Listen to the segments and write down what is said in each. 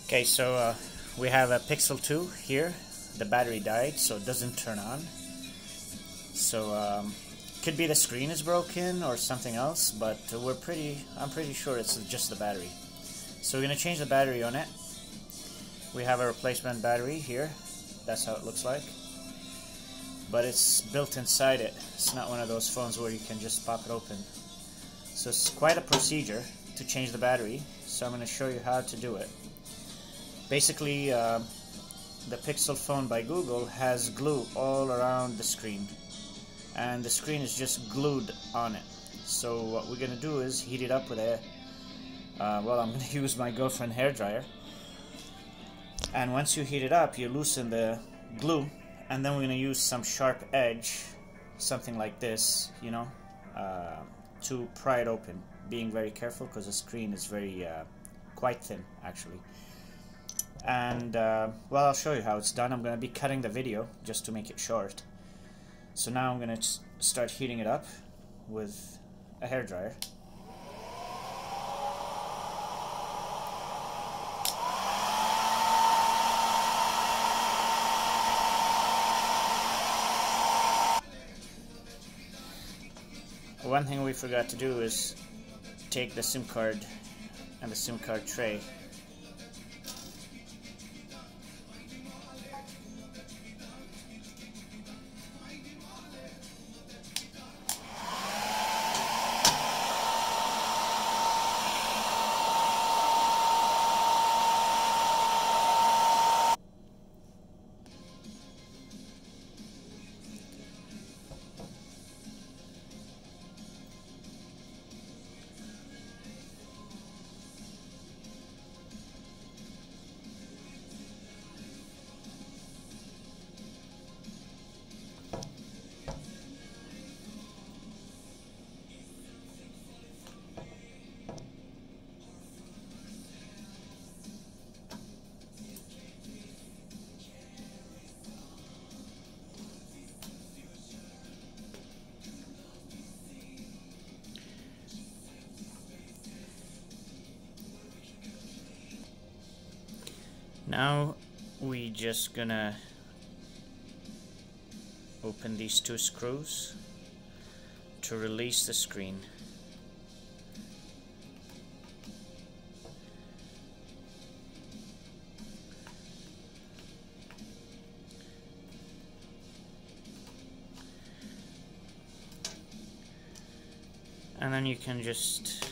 Okay, so we have a Pixel 2 here. The battery died, so it doesn't turn on. So could be the screen is broken or something else, but I'm pretty sure it's just the battery. So we're gonna change the battery on it. We have a replacement battery here. That's how it looks like. But it's built inside it. It's not one of those phones where you can just pop it open. So it's quite a procedure to change the battery. So I'm going to show you how to do it. Basically, the Pixel phone by Google has glue all around the screen. And the screen is just glued on it. So what we're going to do is heat it up with a... well, I'm going to use my girlfriend hairdryer. And once you heat it up, you loosen the glue. And then we're going to use some sharp edge, something like this, you know, to pry it open. Being very careful because the screen is very, quite thin, actually. And, well, I'll show you how it's done. I'm going to be cutting the video just to make it short. So now I'm going to start heating it up with a hairdryer. One thing we forgot to do is take the SIM card and the SIM card tray. Now we just gonna open these two screws to release the screen. And then you can just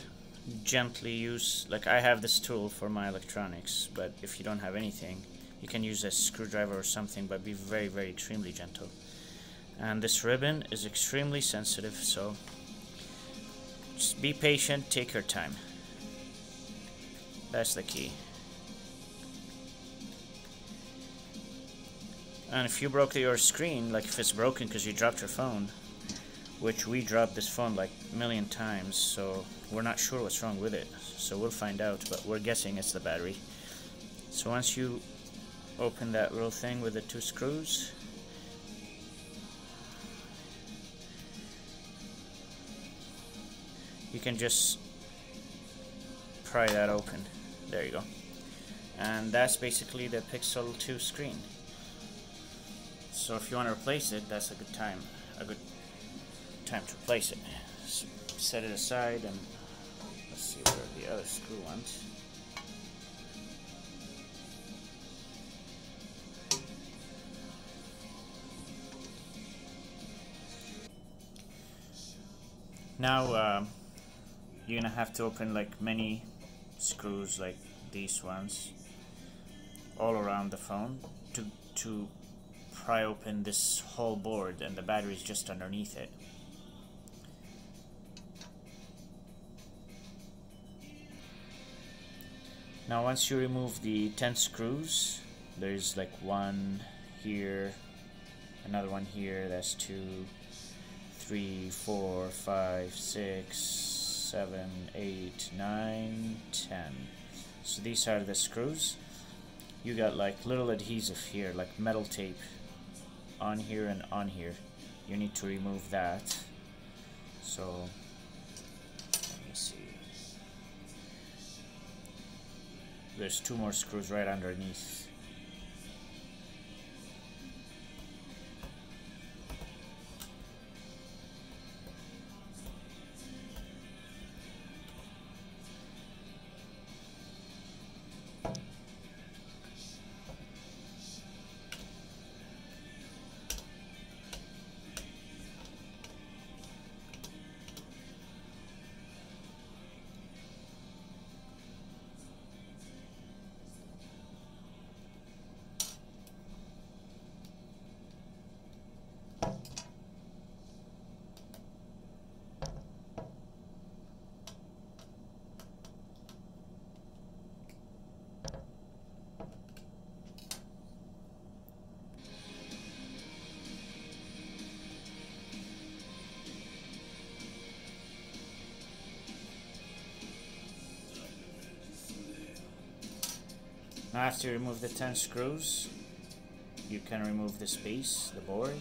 gently use, like I have this tool for my electronics, but if you don't have anything, you can use a screwdriver or something, but be very, very extremely gentle. And this ribbon is extremely sensitive, so just be patient, take your time. That's the key. And if you broke your screen, like if it's broken because you dropped your phone, which we dropped this phone like a million times, so we're not sure what's wrong with it. So we'll find out, but we're guessing it's the battery. So once you open that little thing with the two screws, you can just pry that open. There you go. And that's basically the Pixel 2 screen. So if you want to replace it, that's a good time to replace it. So set it aside and let's see where the other screw went. Now you're gonna have to open like many screws like these ones all around the phone to pry open this whole board, and the battery is just underneath it. Now once you remove the 10 screws, there's like one here, another one here, that's 2, 3, 4, 5, 6, 7, 8, 9, 10. So these are the screws. You got like little adhesive here, like metal tape on here and on here. You need to remove that. So let me see. There's 2 more screws right underneath. Now after you remove the 10 screws, you can remove this base, the board,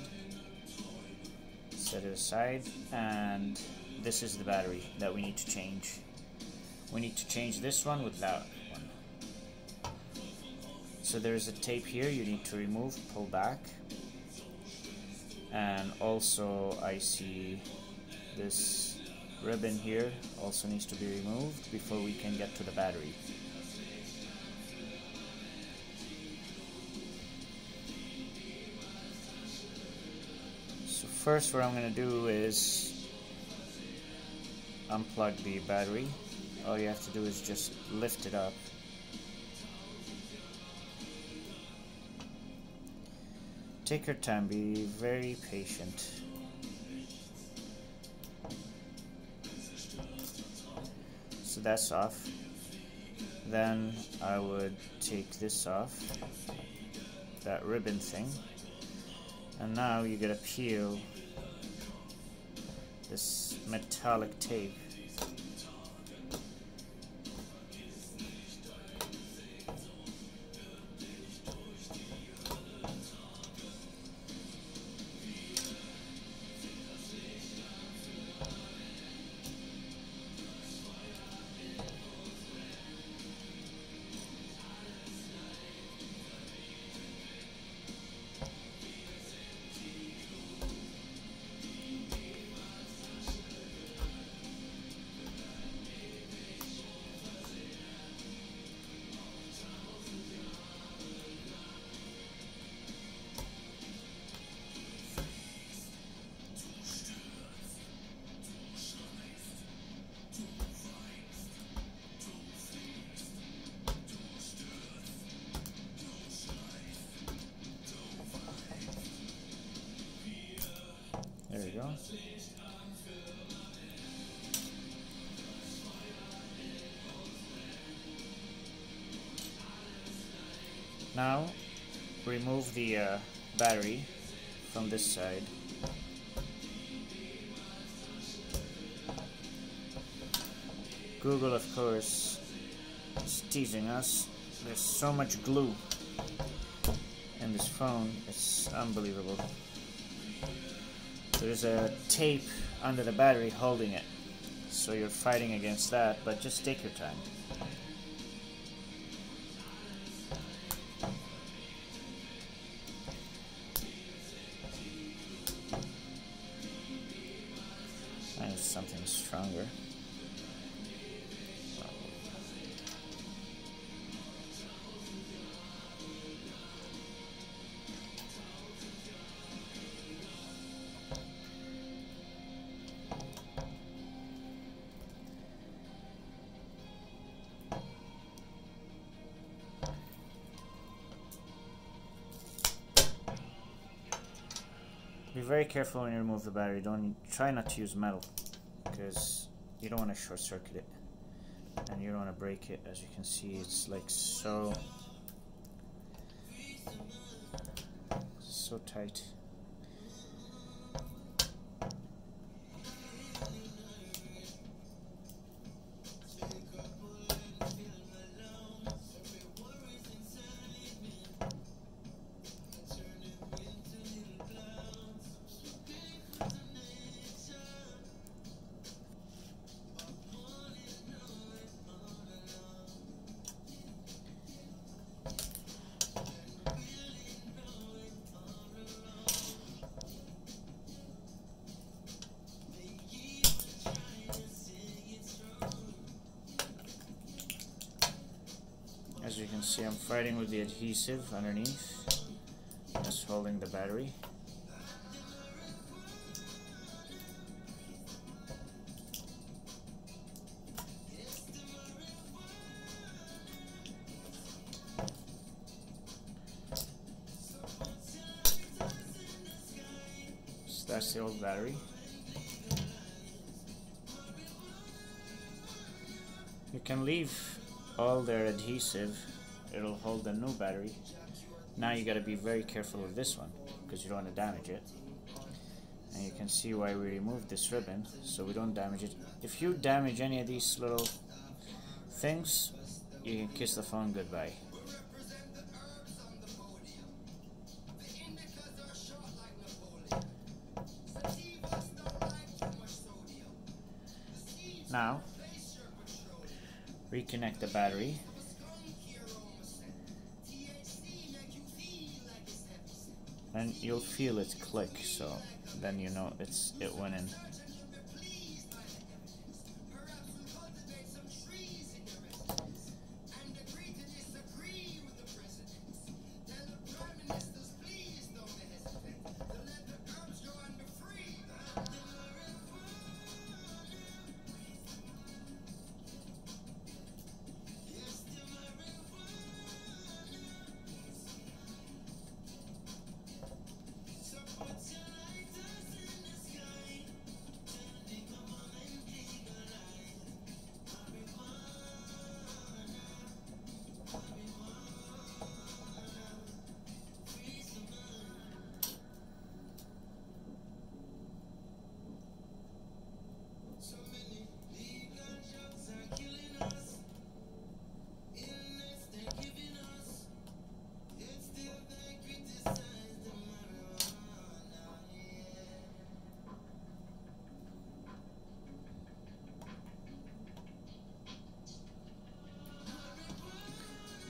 set it aside, and this is the battery that we need to change. We need to change this one with that one. So there's a tape here you need to remove, pull back, and also I see this ribbon here also needs to be removed before we can get to the battery. First, what I'm going to do is unplug the battery. All you have to do is just lift it up. Take your time, be very patient. So that's off. Then I would take this off, that ribbon thing. And now you gotta peel this metallic tape. There we go. Now remove the battery from this side. Google, of course, is teasing us. There's so much glue in this phone, it's unbelievable. There's a tape under the battery holding it, so you're fighting against that, but just take your time. I need something stronger. Be very careful when you remove the battery. Try not to use metal, because you don't want to short circuit it, and you don't want to break it. As you can see, it's like so tight. As you can see, I'm fighting with the adhesive underneath, just holding the battery. So that's the old battery. You can leave all their adhesive, it'll hold the new battery. Now you gotta be very careful with this one because you don't want to damage it. And you can see why we removed this ribbon, so we don't damage it. If you damage any of these little things, you can kiss the phone goodbye. Now, reconnect the battery. And you'll feel it click, so then you know it went in.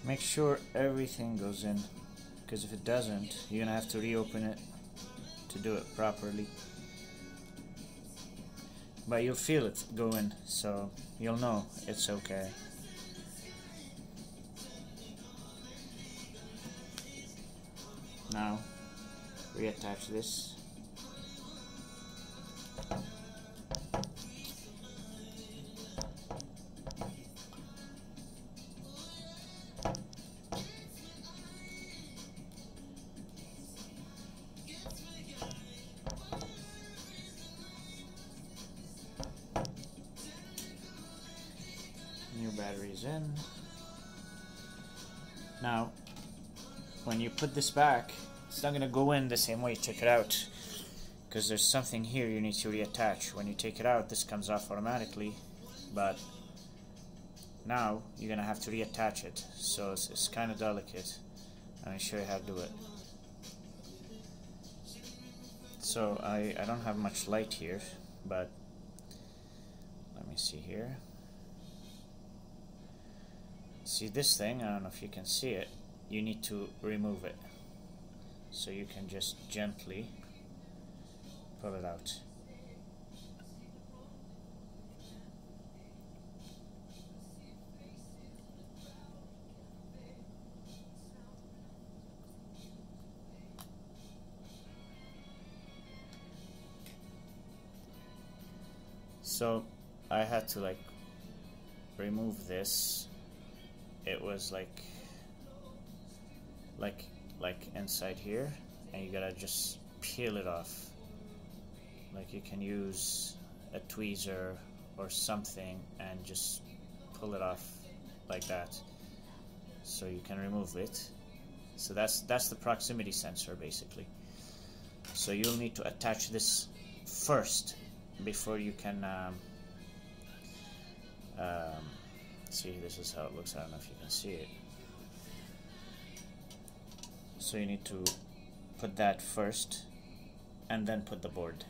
Make sure everything goes in, because if it doesn't, you're gonna have to reopen it to do it properly. But you'll feel it go in, so you'll know it's okay. Now, reattach this. New batteries in. Now, when you put this back, it's not going to go in the same way you took it out, because there's something here you need to reattach. When you take it out, this comes off automatically, but now you're going to have to reattach it, so it's kind of delicate. I'm going to show you how to do it. So I don't have much light here, but let me see here. See this thing, I don't know if you can see it, you need to remove it. So you can just gently pull it out. So I had to like remove this. It was like inside here, and you gotta just peel it off. Like you can use a tweezer or something and just pull it off like that, so you can remove it. So that's the proximity sensor basically. So you'll need to attach this first before you can see, this is how it looks. I don't know if you can see it. So you need to put that first and then put the board.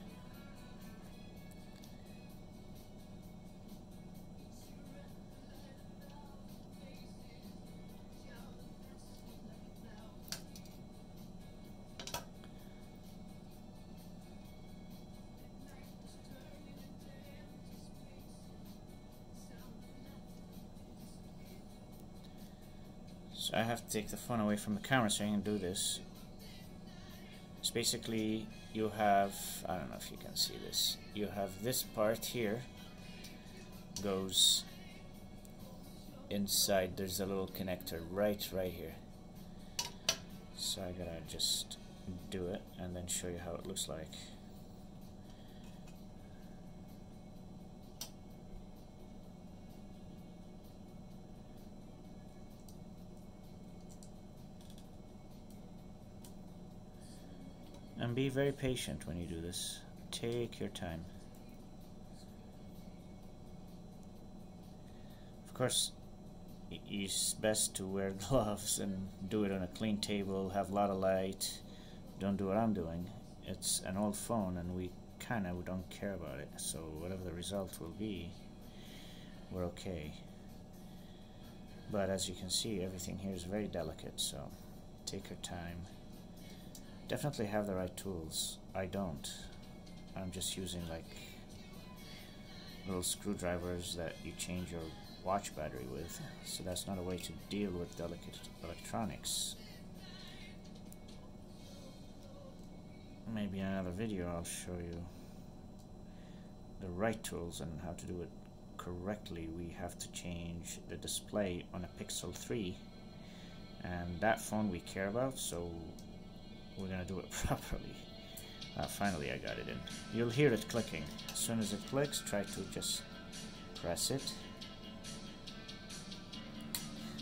So I have to take the phone away from the camera so I can do this. It's basically, you have, I don't know if you can see this, you have this part here goes inside. There's a little connector right here. So I gotta just do it and then show you how it looks like. And be very patient when you do this. Take your time. Of course, it's best to wear gloves and do it on a clean table, have a lot of light. Don't do what I'm doing. It's an old phone and we kind of don't care about it. So whatever the result will be, we're okay. But as you can see, everything here is very delicate, so take your time. Definitely have the right tools. I don't. I'm just using like little screwdrivers that you change your watch battery with, so that's not a way to deal with delicate electronics. Maybe in another video I'll show you the right tools and how to do it correctly. We have to change the display on a Pixel 3, and that phone we care about, so we're gonna do it properly. Finally I got it in. You'll hear it clicking. As soon as it clicks, try to just press it.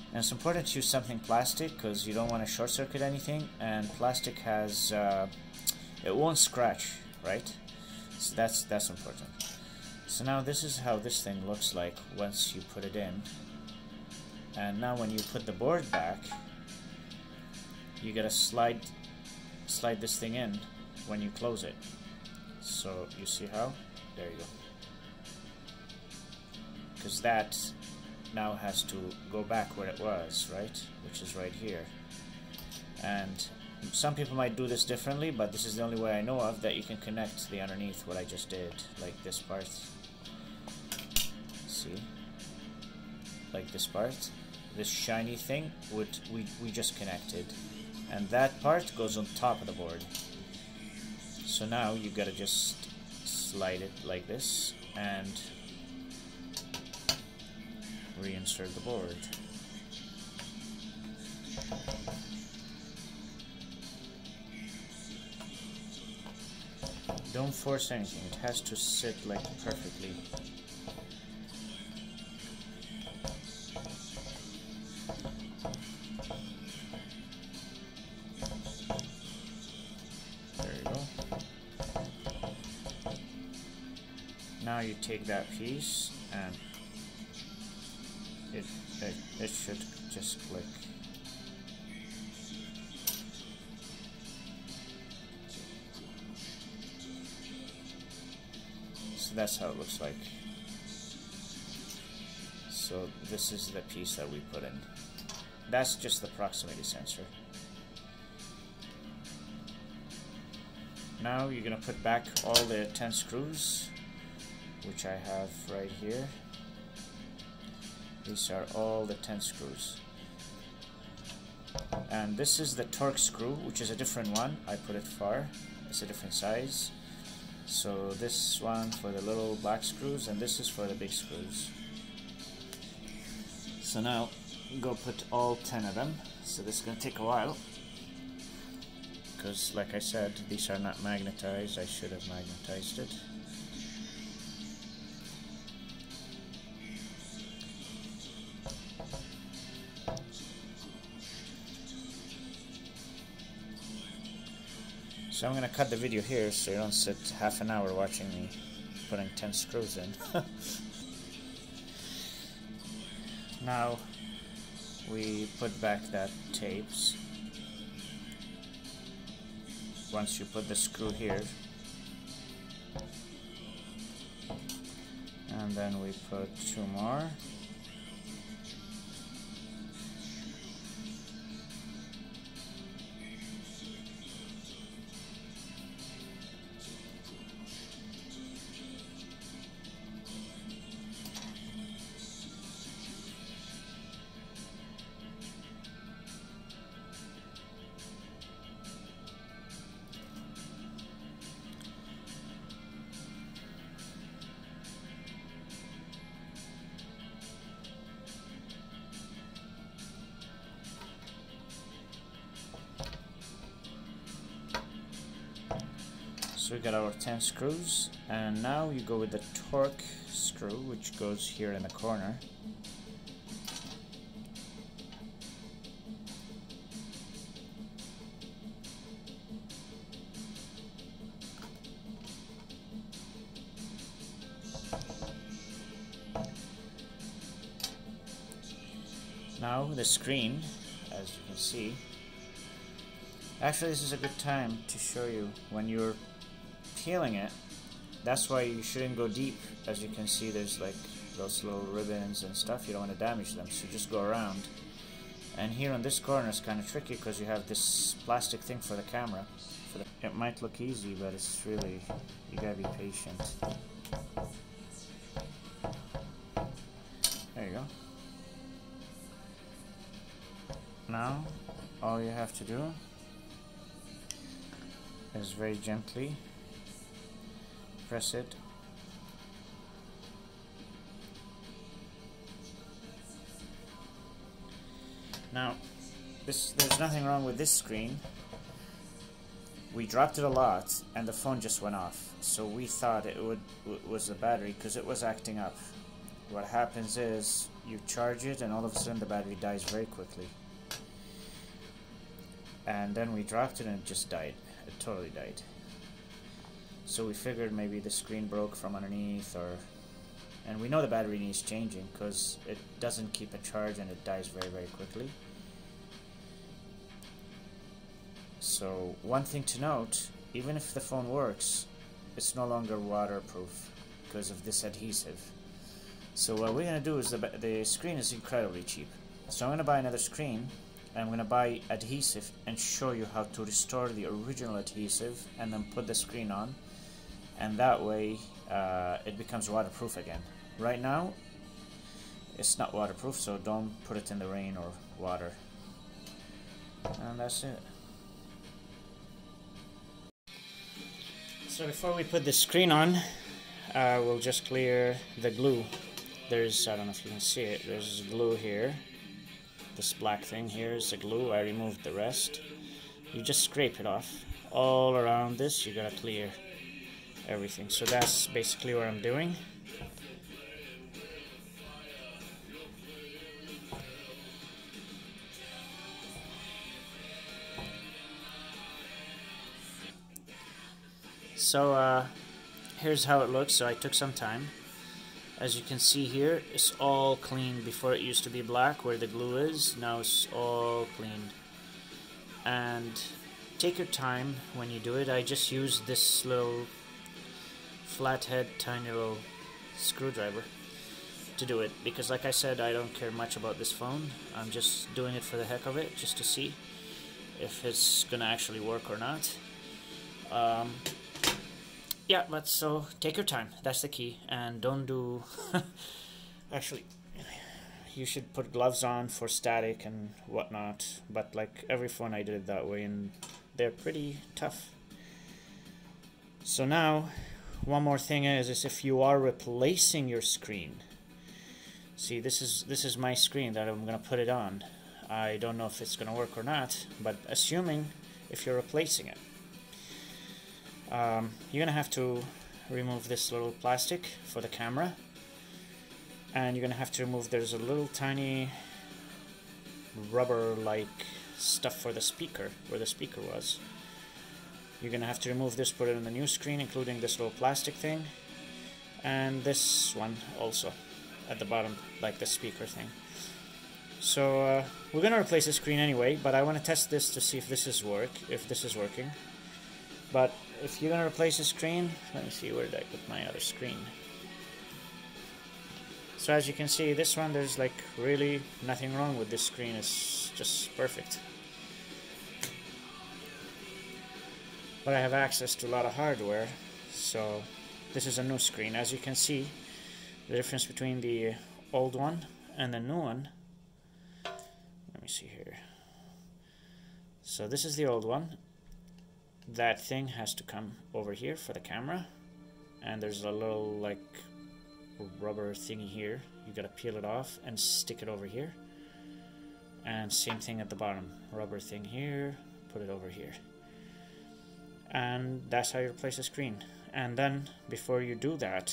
And it's important to use something plastic because you don't want to short circuit anything, and plastic has it won't scratch, right? So that's important. So now this is how this thing looks like once you put it in. And now when you put the board back, you gotta slide this thing in when you close it. So you see how? There you go. Because that now has to go back where it was, right? Which is right here. And some people might do this differently, but this is the only way I know of that you can connect the underneath, what I just did, like this part. See? Like this part. This shiny thing, we just connected. And that part goes on top of the board. So now you gotta just slide it like this and reinsert the board. Don't force anything, it has to sit like perfectly. There you go. Now you take that piece and it should just click. So that's how it looks like. So this is the piece that we put in. That's just the proximity sensor. Now you're gonna put back all the 10 screws, which I have right here. These are all the 10 screws. And this is the Torx screw, which is a different one. I put it far. It's a different size. So this one for the little black screws, and this is for the big screws. So now, go put all 10 of them. So this is going to take a while. Because, like I said, these are not magnetized. I should have magnetized it. So I'm going to cut the video here so you don't sit half an hour watching me putting 10 screws in. Now we put back that tapes. Once you put the screw here, and then we put 2 more. So we got our 10 screws, and now you go with the torque screw, which goes here in the corner. Now the screen, as you can see, actually this is a good time to show you when you're peeling it. That's why you shouldn't go deep. As you can see, there's like those little ribbons and stuff. You don't want to damage them, so just go around. And here on this corner is kind of tricky because you have this plastic thing for the camera. It might look easy, but it's really, you gotta be patient. There you go. Now, all you have to do is very gently press it. Now, there's nothing wrong with this screen. We dropped it a lot, and the phone just went off. So we thought it was the battery because it was acting up. What happens is you charge it, and all of a sudden the battery dies very quickly. And then we dropped it, and it just died. It totally died. So we figured maybe the screen broke from underneath, and we know the battery needs changing because it doesn't keep a charge and it dies very, very quickly. So one thing to note, even if the phone works, it's no longer waterproof because of this adhesive. So what we're going to do is, the screen is incredibly cheap. So I'm going to buy another screen, and I'm going to buy adhesive and show you how to restore the original adhesive and then put the screen on, and that way it becomes waterproof again. Right now it's not waterproof, so don't put it in the rain or water. And that's it. So before we put the screen on, we'll just clear the glue. There's, I don't know if you can see it, there's glue here. This black thing here is the glue. I removed the rest. You just scrape it off. All around this you gotta clear everything. So that's basically what I'm doing. So here's how it looks. So I took some time. As you can see here, it's all clean. Before it used to be black where the glue is. Now it's all clean. And take your time when you do it. I just used this little flathead tiny little screwdriver to do it, because like I said, I don't care much about this phone. I'm just doing it for the heck of it, just to see if it's gonna actually work or not. Yeah, but so take your time, that's the key, and don't do actually you should put gloves on for static and whatnot, but like every phone I did it that way, and they're pretty tough. So now one more thing is if you are replacing your screen, see, this is my screen that I'm gonna put it on. I don't know if it's gonna work or not, but assuming if you're replacing it, you're gonna have to remove this little plastic for the camera, and you're gonna have to remove, there's a little tiny rubber like stuff for the speaker, where the speaker was. You're gonna have to remove this, put it in the new screen, including this little plastic thing, and this one also at the bottom, like the speaker thing. So we're gonna replace the screen anyway, but I want to test this to see if this is working. But if you're gonna replace the screen, let me see, where did I put my other screen? So as you can see, this one, there's like really nothing wrong with this screen. It's just perfect. But I have access to a lot of hardware, so this is a new screen. As you can see, the difference between the old one and the new one. Let me see here. So this is the old one. That thing has to come over here for the camera, and there's a little like rubber thingy here. You gotta peel it off and stick it over here, and same thing at the bottom, rubber thing here, put it over here. and that's how you replace the screen. And then before you do that,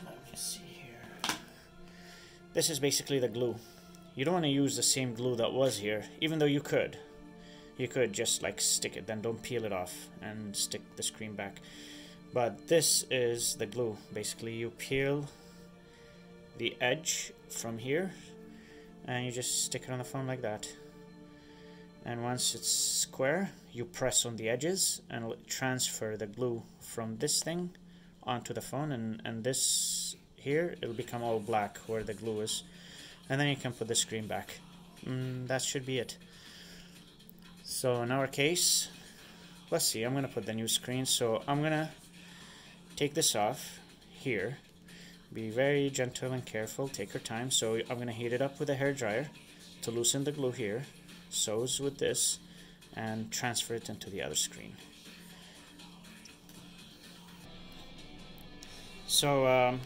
let me see here, this is basically the glue. You don't want to use the same glue that was here, even though you could just like stick it, then don't peel it off and stick the screen back. But this is the glue. Basically you peel the edge from here and you just stick it on the phone like that, and once it's square you press on the edges and it'll transfer the glue from this thing onto the phone, and this here it'll become all black where the glue is, and then you can put the screen back. That should be it. So in our case, let's see, I'm gonna put the new screen, so I'm gonna take this off here. Be very gentle and careful, take your time. So I'm gonna heat it up with a hair dryer to loosen the glue here, so is with this, and transfer it into the other screen. So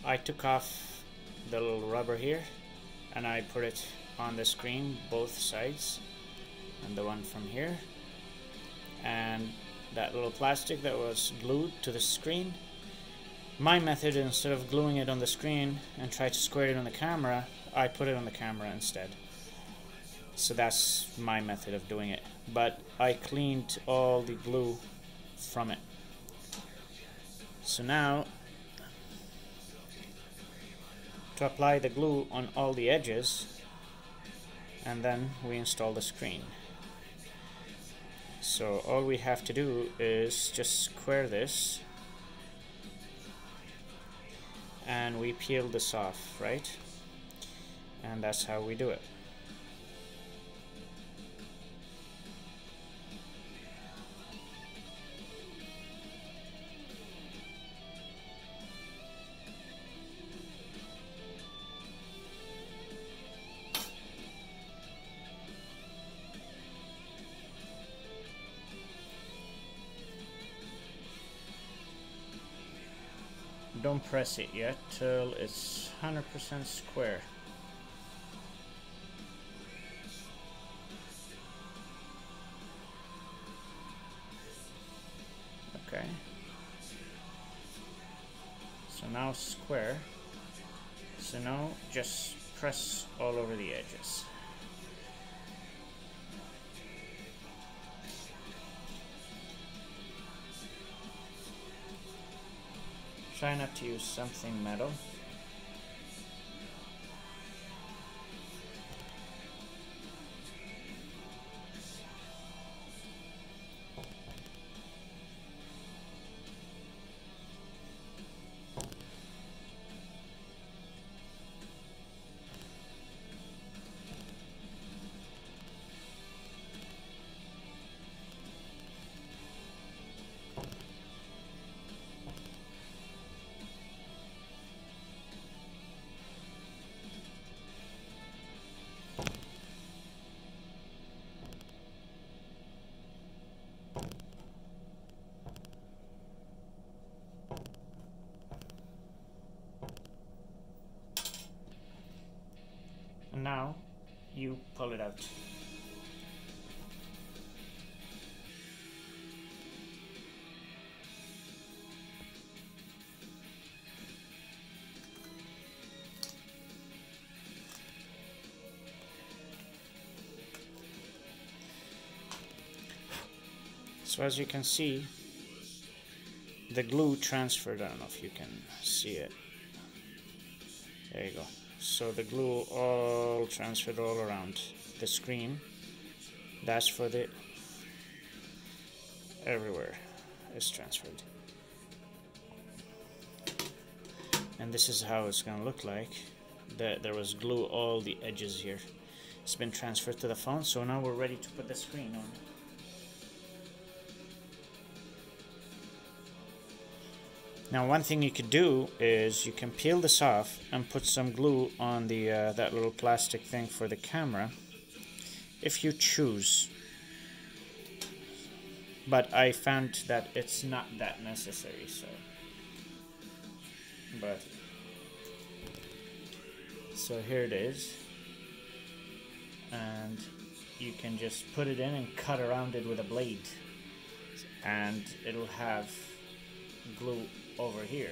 I took off the little rubber here and I put it on the screen, both sides, and the one from here, and that little plastic that was glued to the screen. My method, instead of gluing it on the screen and try to square it on the camera, I put it on the camera instead. So that's my method of doing it, but I cleaned all the glue from it. So now to apply the glue on all the edges, and then we install the screen. So all we have to do is just square this and we peel this off, right? And that's how we do it. Don't press it yet till it's 100% square. Okay. So now square. So now just press all over the edges. Try not to use something metal. And now you pull it out. So as you can see, the glue transferred. I don't know if you can see it. There you go. So the glue all transferred all around the screen. That's for the everywhere is transferred. And this is how it's gonna look like. There was glue all the edges here. It's been transferred to the phone, so now we're ready to put the screen on. Now one thing you could do is you can peel this off and put some glue on the that little plastic thing for the camera, if you choose. But I found that it's not that necessary, so. So here it is, and you can just put it in and cut around it with a blade, and it'll have glue over here.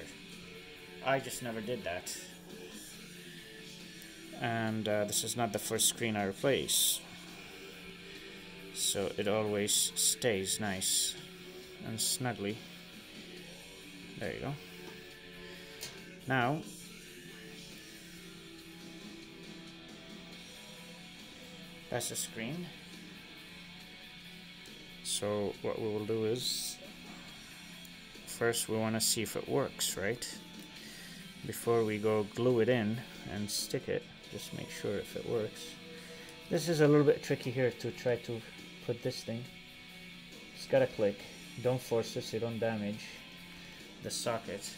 I just never did that. And this is not the first screen I replace, so it always stays nice and snugly. There you go. Now that's the screen. So what we will do is, first we want to see if it works, right? Before we go glue it in and stick it, just make sure if it works. This is a little bit tricky here to try to put this thing. Just gotta click. Don't force it so you don't damage the socket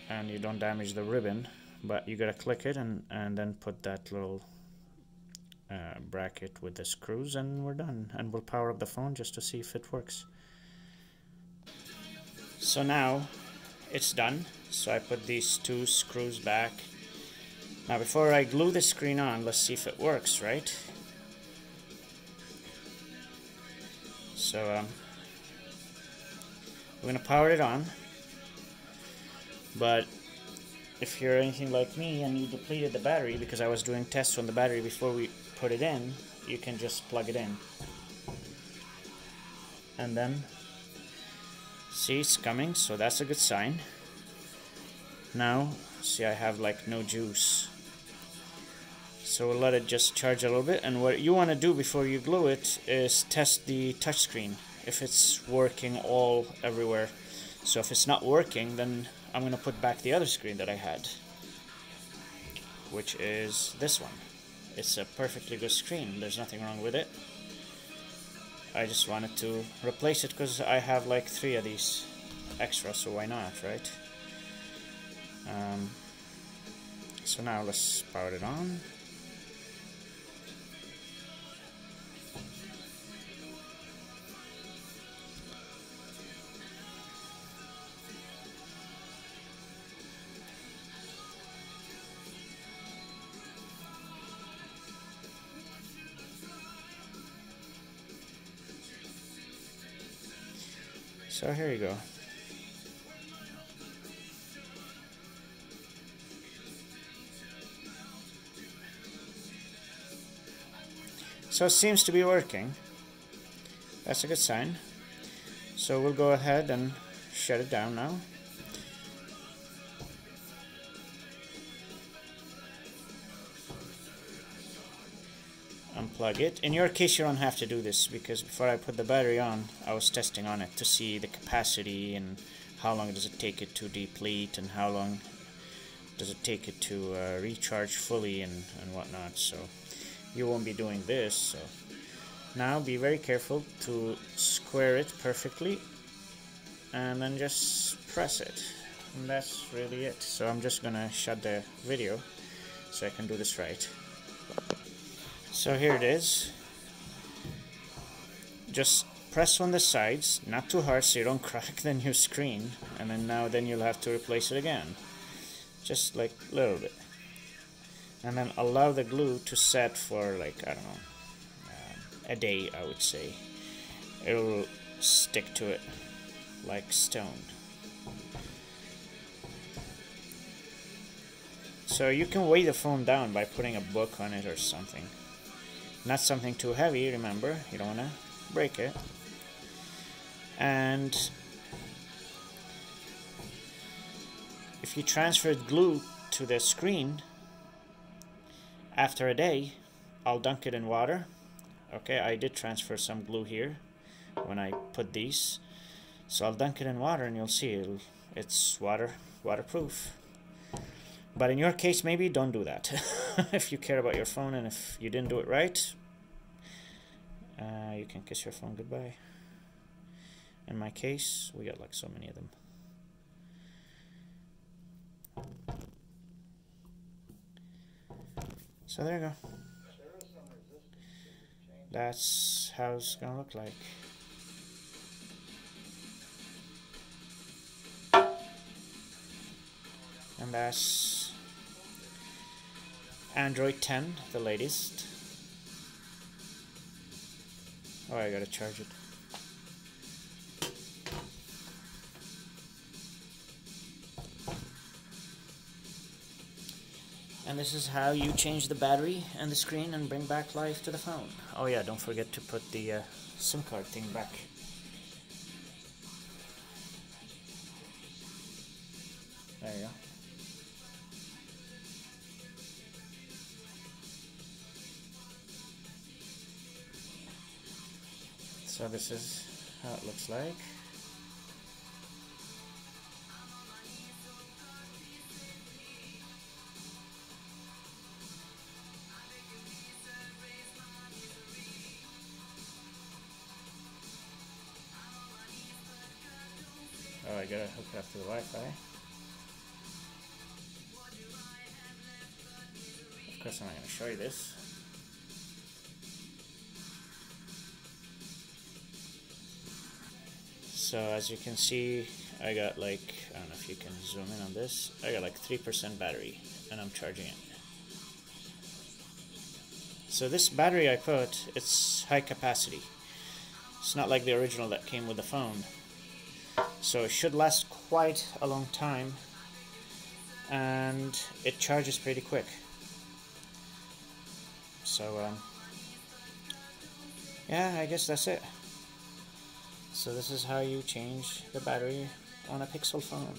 and you don't damage the ribbon, but you gotta click it and then put that little bracket with the screws, and we're done. And we'll power up the phone just to see if it works. So now it's done. So I put these two screws back. Now before I glue the screen on, let's see if it works, right? So we're gonna power it on, but if you're anything like me and you depleted the battery, because I was doing tests on the battery before we put it in, you can just plug it in. And then, see, it's coming, so that's a good sign. Now, see, I have like no juice. So we'll let it just charge a little bit, and what you want to do before you glue it is test the touchscreen, if it's working all everywhere. So if it's not working, then I'm going to put back the other screen that I had, which is this one. It's a perfectly good screen, there's nothing wrong with it. I just wanted to replace it because I have like 3 of these extra, so why not, right? So now let's power it on. So here you go. So it seems to be working. That's a good sign. So we'll go ahead and shut it down now. Unplug it. In your case, you don't have to do this, because before I put the battery on, I was testing on it to see the capacity and how long does it take it to deplete and how long does it take it to recharge fully and whatnot. So you won't be doing this. So now be very careful to square it perfectly and then just press it, and that's really it. So I'm just gonna shut the video so I can do this right. So here it is. Just press on the sides, not too hard so you don't crack the new screen, and then you'll have to replace it again, just like a little bit, and then allow the glue to set for like, I don't know, a day, I would say. It'll stick to it like stone. So you can weigh the phone down by putting a book on it or something. Not something too heavy, remember, you don't want to break it. And if you transferred glue to the screen, after a day, I'll dunk it in water. Okay, I did transfer some glue here when I put these. So I'll dunk it in water and you'll see it's waterproof. But in your case, maybe don't do that. If you care about your phone and if you didn't do it right, you can kiss your phone goodbye. In my case, we got like so many of them. So there you go. That's how it's gonna look like. And that's Android 10, the latest. Oh, I gotta charge it. And this is how you change the battery and the screen and bring back life to the phone. Oh yeah, don't forget to put the SIM card thing back. There you go. So this is how it looks like. Oh, I gotta hook it up to the Wi-Fi. Of course I'm not gonna show you this. So as you can see, I got like, I don't know if you can zoom in on this, I got like 3% battery and I'm charging it. So this battery I put, it's high capacity. It's not like the original that came with the phone. So it should last quite a long time and it charges pretty quick. So yeah, I guess that's it. So this is how you change the battery on a Pixel phone.